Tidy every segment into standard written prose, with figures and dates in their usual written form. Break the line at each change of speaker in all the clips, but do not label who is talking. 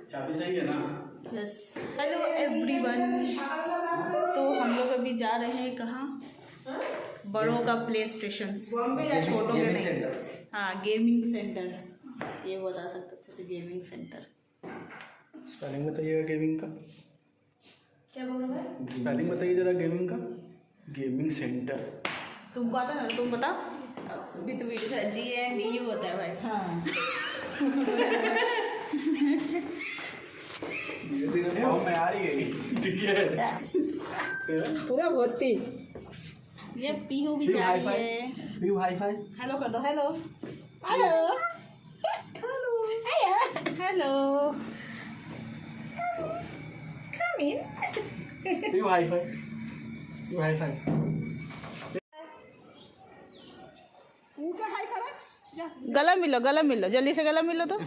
चाबी सही है ना?
यस। हेलो एवरीवन, तो हम लोग अभी जा रहे हैं कहाँ? बड़ों का प्ले स्टेशन, छोटों के नहीं। हाँ, गेमिंग सेंटर, ये बता सकते अच्छे से, गेमिंग सेंटर।
स्पेलिंग बताइएगा गेमिंग का।
क्या बोल रहे हैं?
स्पेलिंग बताइए जरा गेमिंग का। गेमिंग सेंटर
तुमको आता है ना? तुम बता। अभी तो वीडियो से GNDU होता है भाई। हाँ।
में आ रही है। ठीक है,
पूरा भर्ती। ये पीहू भी जा रही है।
Pihu high phi.
हेलो कर दो। Hello hello hello hello, come in.
Pihu high five. Pihu high five.
गला मिलो, गला मिलो, जल्दी से गला मिलो तो।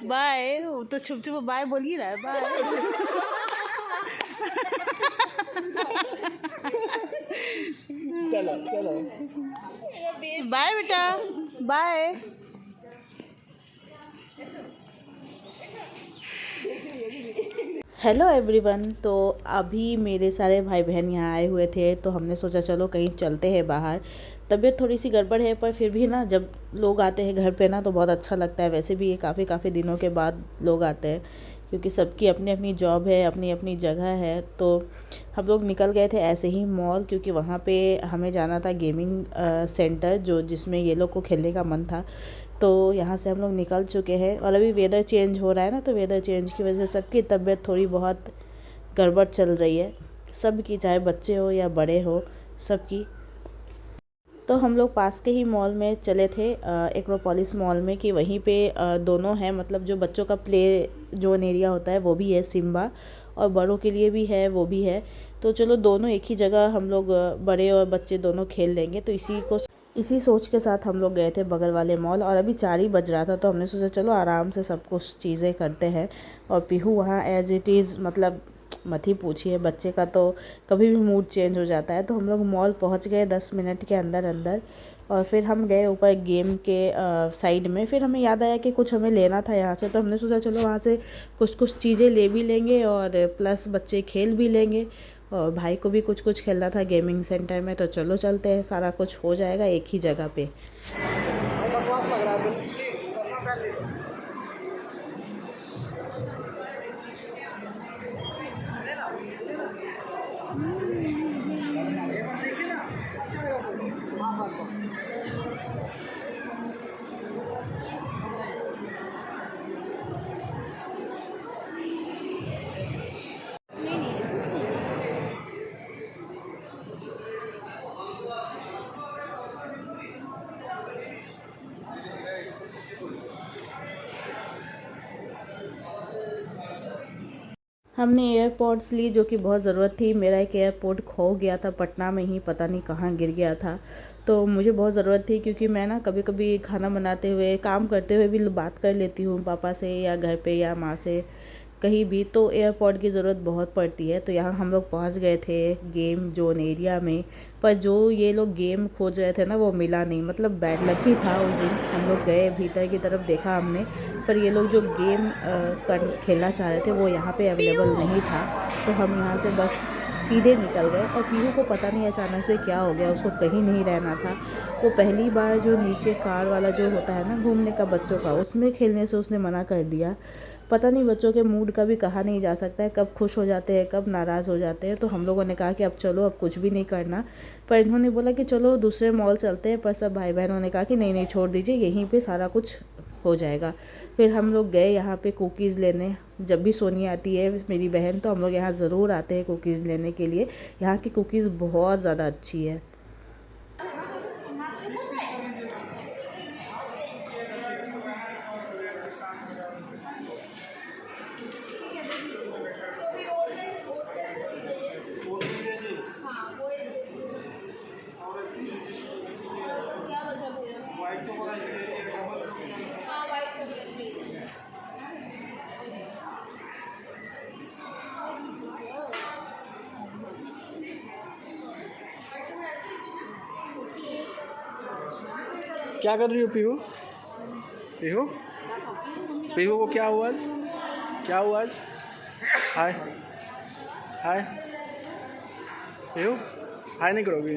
बाय। वो तो छुप छुप बाय बोल ही रहा है। बाय
चलो चलो,
बाय बेटा, बाय। हेलो एवरीवन, तो अभी मेरे सारे भाई बहन यहाँ आए हुए थे, तो हमने सोचा चलो कहीं चलते हैं बाहर। तबीयत थोड़ी सी गड़बड़ है, पर फिर भी ना जब लोग आते हैं घर पे ना तो बहुत अच्छा लगता है। वैसे भी ये काफ़ी दिनों के बाद लोग आते हैं, क्योंकि सबकी अपनी अपनी जॉब है, अपनी अपनी जगह है। तो हम लोग निकल गए थे ऐसे ही मॉल, क्योंकि वहाँ पे हमें जाना था गेमिंग सेंटर, जिसमें ये लोग को खेलने का मन था। तो यहाँ से हम लोग निकल चुके हैं, और अभी वेदर चेंज हो रहा है ना, तो वेदर चेंज की वजह से सबकी तबीयत थोड़ी बहुत गड़बड़ चल रही है, सबकी, चाहे बच्चे हो या बड़े हो, सबकी। तो हम लोग पास के ही मॉल में चले थे, एक्रोपोलिस मॉल में, कि वहीं पे दोनों हैं, मतलब जो बच्चों का प्ले जोन एरिया होता है वो भी है सिम्बा, और बड़ों के लिए भी है, वो भी है। तो चलो दोनों एक ही जगह हम लोग, बड़े और बच्चे दोनों खेल लेंगे। तो इसी सोच के साथ हम लोग गए थे बगल वाले मॉल, और अभी 4 ही बज रहा था, तो हमने सोचा चलो आराम से सब कुछ चीज़ें करते हैं। और पीहू वहाँ एज इट इज़, मतलब मत ही पूछिए, बच्चे का तो कभी भी मूड चेंज हो जाता है। तो हम लोग मॉल पहुँच गए 10 मिनट के अंदर, और फिर हम गए ऊपर गेम के साइड में। फिर हमें याद आया कि कुछ हमें लेना था यहाँ से, तो हमने सोचा चलो वहाँ से कुछ चीज़ें ले भी लेंगे, और प्लस बच्चे खेल भी लेंगे, और भाई को भी कुछ खेलना था गेमिंग सेंटर में। तो चलो चलते हैं, सारा कुछ हो जाएगा एक ही जगह पे। हमने एयरपॉड्स ली, जो कि बहुत ज़रूरत थी। मेरा एक एयरपोर्ट खो गया था पटना में ही, पता नहीं कहाँ गिर गया था। तो मुझे बहुत ज़रूरत थी, क्योंकि मैं ना कभी कभी खाना बनाते हुए, काम करते हुए भी बात कर लेती हूँ पापा से, या घर पे, या माँ से, कहीं भी। तो एयरपोर्ट की ज़रूरत बहुत पड़ती है। तो यहाँ हम लोग पहुँच गए थे गेम जोन एरिया में, पर जो ये लोग गेम खोज रहे थे ना, वो मिला नहीं। मतलब बैड लक ही था उस दिन। हम लोग गए भीतर की तरफ, देखा हमने, पर ये लोग जो गेम खेलना चाह रहे थे वो यहाँ पे अवेलेबल नहीं था। तो हम यहाँ से बस सीधे निकल गए। और पीहू को पता नहीं अचानक से क्या हो गया, उसको कहीं नहीं रहना था। वो पहली बार जो नीचे कार वाला जो होता है ना घूमने का बच्चों का, उसमें खेलने से उसने मना कर दिया। पता नहीं, बच्चों के मूड का भी कहा नहीं जा सकता है, कब खुश हो जाते हैं, कब नाराज़ हो जाते हैं। तो हम लोगों ने कहा कि अब चलो, अब कुछ भी नहीं करना। पर इन्होंने बोला कि चलो दूसरे मॉल चलते हैं, पर सब भाई बहनों ने कहा कि नहीं नहीं, छोड़ दीजिए, यहीं पे सारा कुछ हो जाएगा। फिर हम लोग गए यहाँ पे कुकीज़ लेने। जब भी सोनी आती है मेरी बहन, तो हम लोग यहाँ ज़रूर आते हैं कुकीज़ लेने के लिए। यहाँ की कुकीज़ बहुत ज़्यादा अच्छी है।
क्या कर रही हो पीहू? पीहू पीहू को क्या हुआ आज? क्या हुआ आज? हाय हाय पीहू, हाय नहीं करोगी?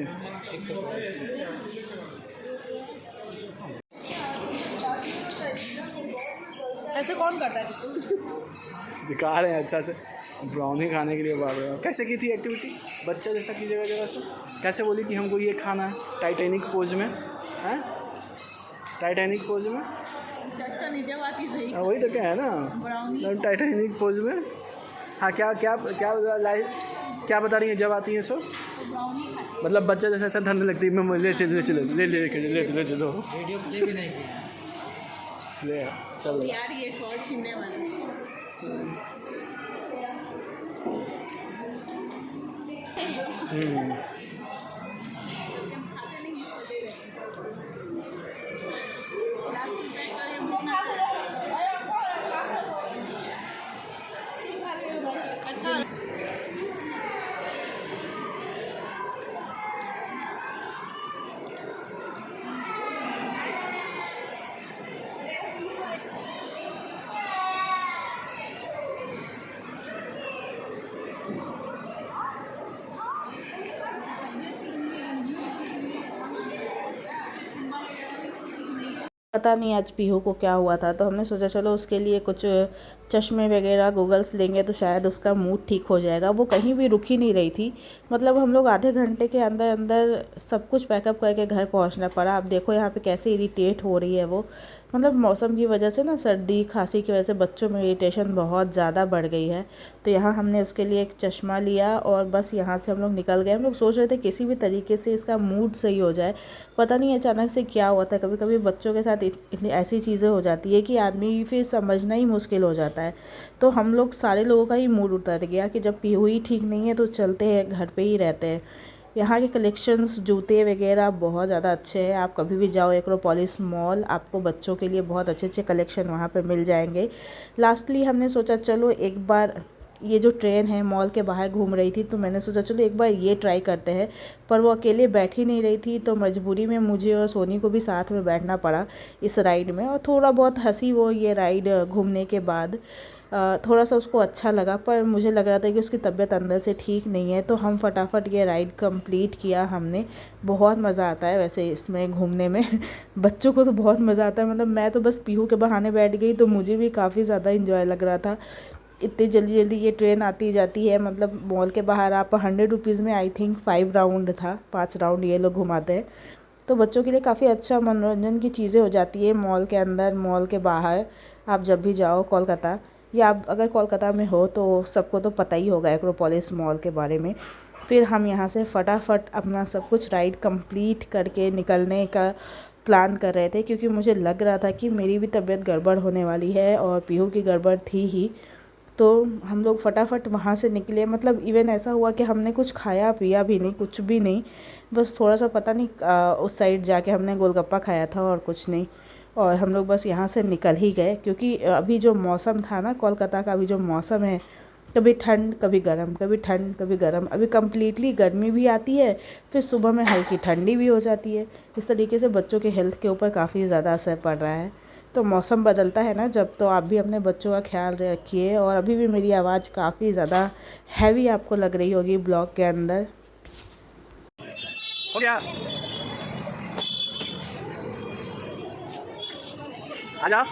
ऐसे कौन करता है?
दिखा रहे हैं अच्छा से ब्राउनी खाने के लिए बात रहे हैं। कैसे की थी एक्टिविटी? बच्चा जैसा कीजिएगा जरा से। कैसे बोली कि हमको ये खाना है टाइटैनिक पोज में? हैं टाइटैनिक पोज में?
चटनी जब आती थी
वही तो क्या है ना,
ब्राउनी
टाइटैनिक पोज में। हाँ क्या क्या क्या क्या बता रही हैं जब आती हैं सो? मतलब बच्चा जैसे ऐसा धरने लगती है, मैं ले चलो ले चलो ले ले ले चलो चलो वीडियो प्ले भी नहीं किया ले चलो
यार ये फॉल छीनने वाला पता नहीं आज पीहू को क्या हुआ था, तो हमने सोचा चलो उसके लिए कुछ चश्मे वगैरह गूगल्स लेंगे तो शायद उसका मूड ठीक हो जाएगा। वो कहीं भी रुक ही नहीं रही थी, मतलब हम लोग आधे घंटे के अंदर अंदर सब कुछ पैकअप करके घर पहुंचना पड़ा। आप देखो यहाँ पे कैसे इरिटेट हो रही है वो, मतलब मौसम की वजह से ना, सर्दी खांसी की वजह से बच्चों में इरिटेशन बहुत ज़्यादा बढ़ गई है। तो यहाँ हमने उसके लिए एक चश्मा लिया और बस यहाँ से हम लोग निकल गए। हम लोग सोच रहे थे किसी भी तरीके से इसका मूड सही हो जाए। पता नहीं अचानक से क्या हुआ था, कभी कभी बच्चों के साथ इतनी ऐसी चीज़ें हो जाती है कि आदमी फिर समझना ही मुश्किल हो जाता है। तो हम लोग सारे लोगों का ही मूड उतर गया कि जब पीहू ही ठीक नहीं है तो चलते हैं, घर पे ही रहते हैं। यहाँ के कलेक्शंस जूते वगैरह बहुत ज़्यादा अच्छे हैं। आप कभी भी जाओ एक्रोपोलिस मॉल, आपको बच्चों के लिए बहुत अच्छे अच्छे कलेक्शन वहाँ पे मिल जाएंगे। लास्टली हमने सोचा चलो एक बार, ये जो ट्रेन है मॉल के बाहर घूम रही थी तो मैंने सोचा चलो एक बार ये ट्राई करते हैं। पर वो अकेले बैठ ही नहीं रही थी, तो मजबूरी में मुझे और सोनी को भी साथ में बैठना पड़ा इस राइड में। और थोड़ा बहुत हंसी वो ये राइड घूमने के बाद थोड़ा सा उसको अच्छा लगा, पर मुझे लग रहा था कि उसकी तबीयत अंदर से ठीक नहीं है। तो हम फटाफट ये राइड कंप्लीट किया हमने। बहुत मज़ा आता है वैसे इसमें घूमने में बच्चों को तो बहुत मज़ा आता है, मतलब मैं तो बस पीहू के बहाने बैठ गई तो मुझे भी काफ़ी ज़्यादा इंजॉय लग रहा था। इतनी जल्दी जल्दी ये ट्रेन आती जाती है, मतलब मॉल के बाहर आप 100 रुपीज़ में आई थिंक 5 राउंड था, 5 राउंड ये लोग घुमाते हैं। तो बच्चों के लिए काफ़ी अच्छा मनोरंजन की चीज़ें हो जाती है मॉल के अंदर मॉल के बाहर। आप जब भी जाओ कोलकाता, या आप अगर कोलकाता में हो तो सबको तो पता ही होगा एक्रोपोलिस मॉल के बारे में। फिर हम यहाँ से फटाफट अपना सब कुछ राइड कंप्लीट करके निकलने का प्लान कर रहे थे, क्योंकि मुझे लग रहा था कि मेरी भी तबीयत गड़बड़ होने वाली है और पीहू की गड़बड़ थी ही। तो हम लोग फटाफट वहाँ से निकले, मतलब इवन ऐसा हुआ कि हमने कुछ खाया पिया भी नहीं, कुछ भी नहीं, बस थोड़ा सा पता नहीं उस साइड जाके हमने गोलगप्पा खाया था और कुछ नहीं। और हम लोग बस यहाँ से निकल ही गए, क्योंकि अभी जो मौसम था ना कोलकाता का, अभी जो मौसम है कभी ठंड कभी गर्म, कभी ठंड कभी गर्म, अभी कम्प्लीटली गर्मी भी आती है, फिर सुबह में हल्की ठंडी भी हो जाती है। इस तरीके से बच्चों के हेल्थ के ऊपर काफ़ी ज़्यादा असर पड़ रहा है। तो मौसम बदलता है ना जब, तो आप भी अपने बच्चों का ख्याल रखिए। और अभी भी मेरी आवाज़ काफ़ी ज़्यादा हैवी आपको लग रही होगी ब्लॉग के अंदर।
हो गया, आजा।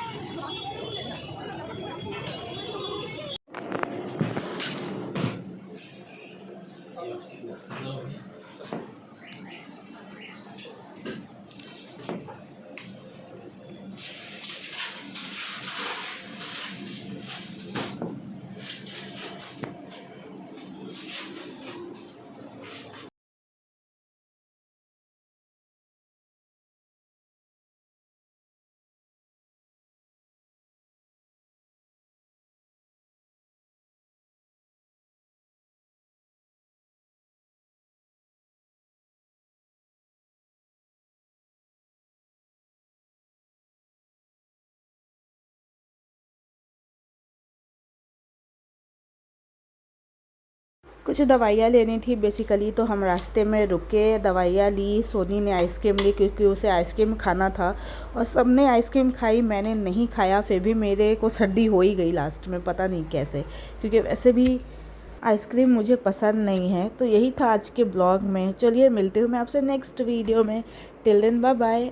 कुछ दवाइयाँ लेनी थी बेसिकली, तो हम रास्ते में रुके, दवाइयाँ ली, सोनी ने आइसक्रीम ली क्योंकि उसे आइसक्रीम खाना था और सबने आइसक्रीम खाई, मैंने नहीं खाया, फिर भी मेरे को सर्दी हो ही गई लास्ट में, पता नहीं कैसे, क्योंकि वैसे भी आइसक्रीम मुझे पसंद नहीं है। तो यही था आज के ब्लॉग में। चलिए मिलती हूँ मैं आपसे नेक्स्ट वीडियो में। Till then bye bye.